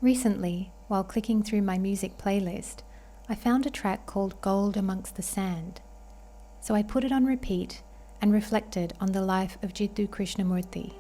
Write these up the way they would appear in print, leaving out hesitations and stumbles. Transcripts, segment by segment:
Recently, while clicking through my music playlist, I found a track called Gold Amongst the Sand. So I put it on repeat and reflected on the life of Jiddu Krishnamurti.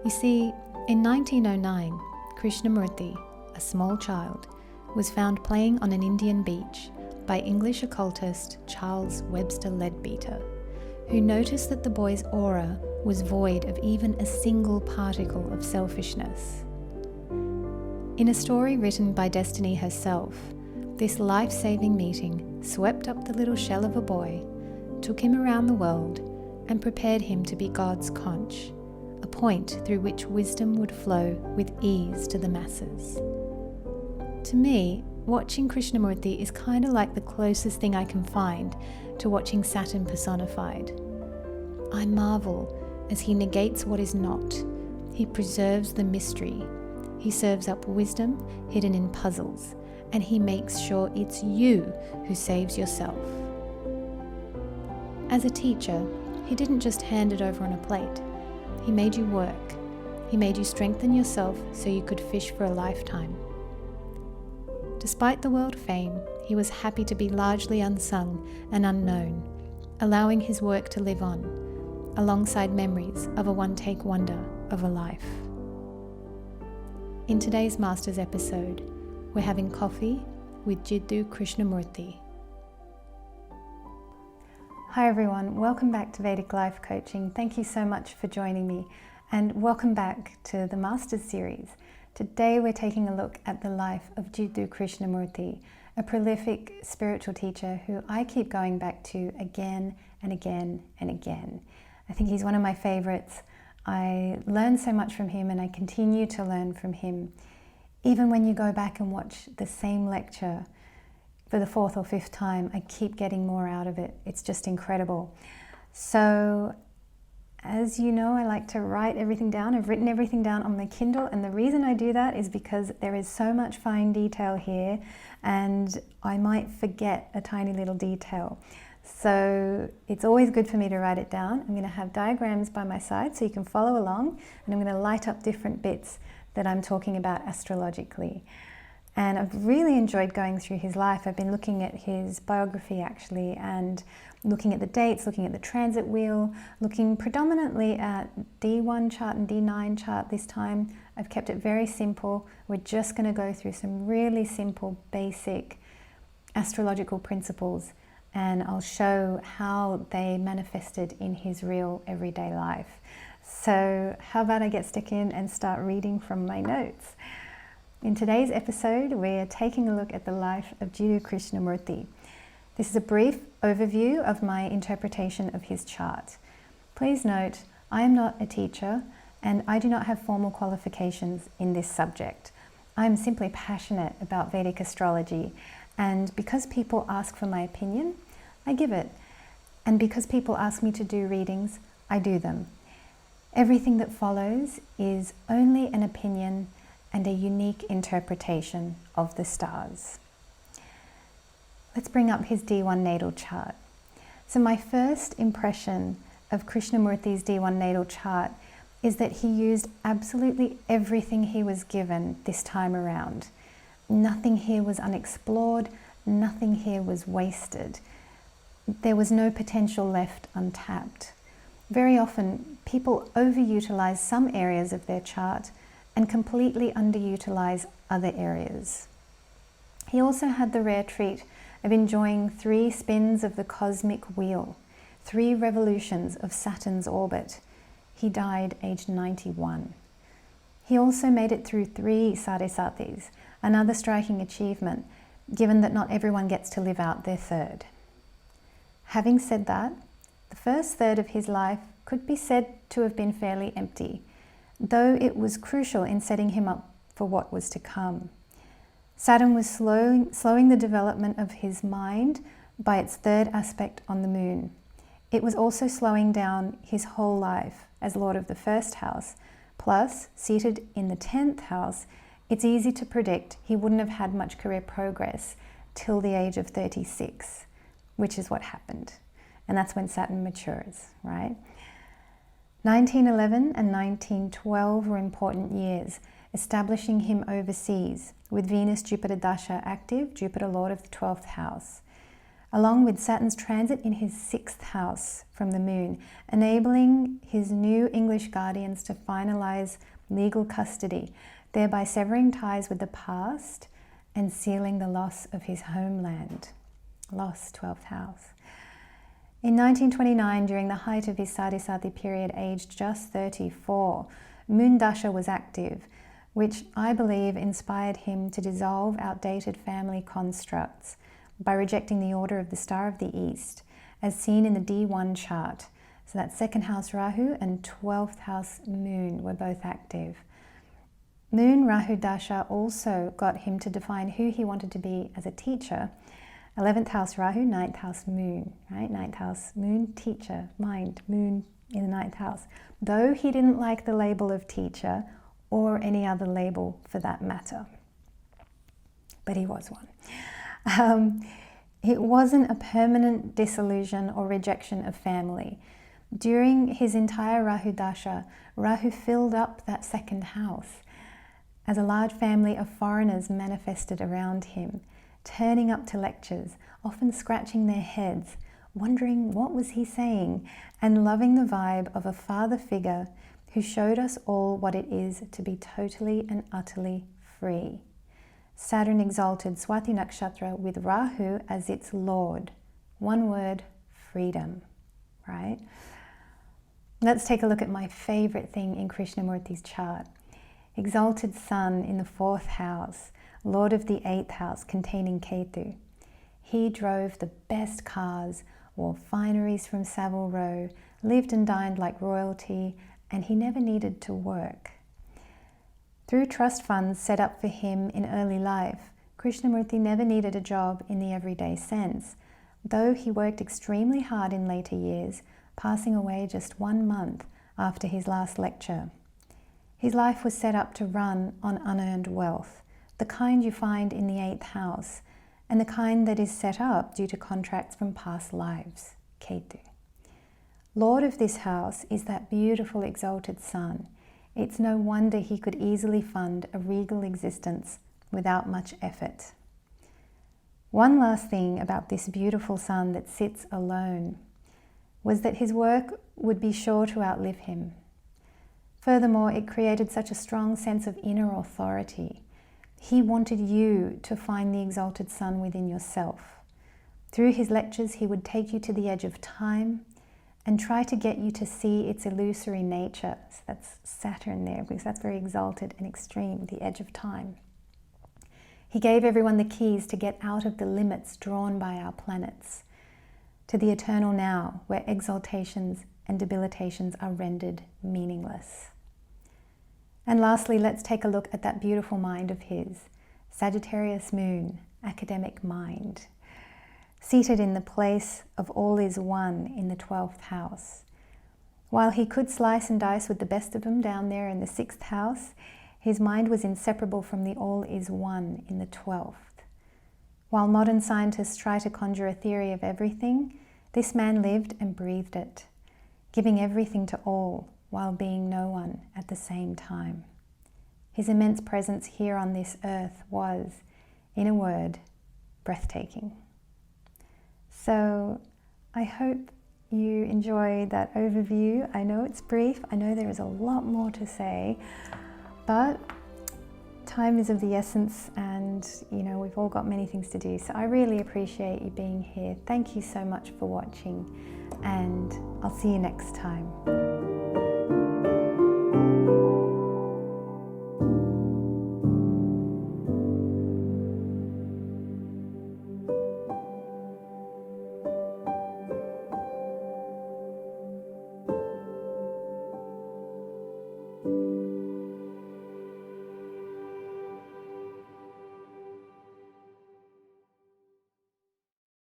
You see, in 1909, Krishnamurti, a small child, was found playing on an Indian beach by English occultist Charles Webster Leadbeater, who noticed that the boy's aura was void of even a single particle of selfishness. In a story written by Destiny herself, this life-saving meeting swept up the little shell of a boy, took him around the world, and prepared him to be God's conch, a point through which wisdom would flow with ease to the masses. To me, watching Krishnamurti is kind of like the closest thing I can find to watching Saturn personified. I marvel as he negates what is not. He preserves the mystery. He serves up wisdom hidden in puzzles, and he makes sure it's you who saves yourself. As a teacher, he didn't just hand it over on a plate. He made you work. He made you strengthen yourself so you could fish for a lifetime. Despite the world fame, he was happy to be largely unsung and unknown, allowing his work to live on, alongside memories of a one-take wonder of a life. In today's Masters episode, we're having coffee with Jiddu Krishnamurti. Hi everyone, welcome back to Vedic Life Coaching. Thank you so much for joining me, and welcome back to the Masters series. Today we're taking a look at the life of Jiddu Krishnamurti, a prolific spiritual teacher who I keep going back to again and again and again. I think he's one of my favorites. I learn so much from him and I continue to learn from him. Even when you go back and watch the same lecture for the fourth or fifth time, I keep getting more out of it. It's just incredible. So, as you know, I like to write everything down. I've written everything down on my Kindle, and the reason I do that is because there is so much fine detail here, and I might forget a tiny little detail. So it's always good for me to write it down. I'm going to have diagrams by my side so you can follow along, and I'm going to light up different bits that I'm talking about astrologically. And I've really enjoyed going through his life. I've been looking at his biography actually, and looking at the dates, looking at the transit wheel, looking predominantly at D1 chart and D9 chart this time. I've kept it very simple. We're just going to go through some really simple, basic astrological principles, and I'll show how they manifested in his real everyday life. So how about I get stuck in and start reading from my notes. In today's episode, we're taking a look at the life of Jiddu Krishnamurti. This is a brief overview of my interpretation of his chart. Please note, I am not a teacher and I do not have formal qualifications in this subject. I am simply passionate about Vedic astrology, and because people ask for my opinion, I give it. And because people ask me to do readings, I do them. Everything that follows is only an opinion and a unique interpretation of the stars. Let's bring up his D1 natal chart. So my first impression of Krishnamurti's D1 natal chart is that he used absolutely everything he was given this time around. Nothing here was unexplored, nothing here was wasted. There was no potential left untapped. Very often, people overutilize some areas of their chart and completely underutilize other areas. He also had the rare treat of enjoying 3 spins of the cosmic wheel, 3 revolutions of Saturn's orbit. He died aged 91. He also made it through 3 sadhisatis, another striking achievement, given that not everyone gets to live out their third. Having said that, the first third of his life could be said to have been fairly empty, though it was crucial in setting him up for what was to come. Saturn was slowing the development of his mind by its 3rd aspect on the moon. It was also slowing down his whole life as Lord of the 1st house, plus, seated in the 10th house, it's easy to predict he wouldn't have had much career progress till the age of 36, which is what happened. And that's when Saturn matures, right? 1911 and 1912 were important years, establishing him overseas, with Venus-Jupiter Dasha active, Jupiter Lord of the 12th house, along with Saturn's transit in his 6th house from the Moon, enabling his new English guardians to finalize legal custody, thereby severing ties with the past and sealing the loss of his homeland. Loss, 12th house. In 1929, during the height of his Sadhisati period, aged just 34, Moon Dasha was active, which I believe inspired him to dissolve outdated family constructs by rejecting the order of the Star of the East, as seen in the D1 chart. So that 2nd house Rahu and 12th house Moon were both active. Moon Rahu Dasha also got him to define who he wanted to be as a teacher. 11th house Rahu, 9th house Moon, right? 9th house Moon, teacher, mind, Moon in the 9th house. Though he didn't like the label of teacher or any other label for that matter. But he was one. It wasn't a permanent disillusion or rejection of family. During his entire Rahu Dasha, Rahu filled up that 2nd house as a large family of foreigners manifested around him, turning up to lectures, often scratching their heads, wondering what was he saying, and loving the vibe of a father figure who showed us all what it is to be totally and utterly free. Saturn exalted Swati Nakshatra with Rahu as its lord. One word, freedom, right? Let's take a look at my favorite thing in Krishnamurti's chart. Exalted Sun in the 4th house, Lord of the 8th house containing Ketu. He drove the best cars, wore fineries from Savile Row, lived and dined like royalty, and he never needed to work. Through trust funds set up for him in early life, Krishnamurti never needed a job in the everyday sense, though he worked extremely hard in later years, passing away just 1 month after his last lecture. His life was set up to run on unearned wealth, the kind you find in the 8th house, and the kind that is set up due to contracts from past lives, Ketu. Lord of this house is that beautiful exalted Sun. It's no wonder he could easily fund a regal existence without much effort. One last thing about this beautiful Sun that sits alone was that his work would be sure to outlive him. Furthermore, it created such a strong sense of inner authority. He wanted you to find the exalted Sun within yourself. Through his lectures, he would take you to the edge of time and try to get you to see its illusory nature. So that's Saturn there, because that's very exalted and extreme, the edge of time. He gave everyone the keys to get out of the limits drawn by our planets, to the eternal now, where exaltations and debilitations are rendered meaningless. And lastly, let's take a look at that beautiful mind of his, Sagittarius Moon, academic mind, seated in the place of all is one in the 12th house. While he could slice and dice with the best of them down there in the 6th house, his mind was inseparable from the all is one in the 12th. While modern scientists try to conjure a theory of everything, this man lived and breathed it, giving everything to all while being no one at the same time. His immense presence here on this earth was, in a word, breathtaking. So I hope you enjoy that overview. I know it's brief, I know there is a lot more to say, but time is of the essence, and we've all got many things to do. So I really appreciate you being here. Thank you so much for watching, and I'll see you next time.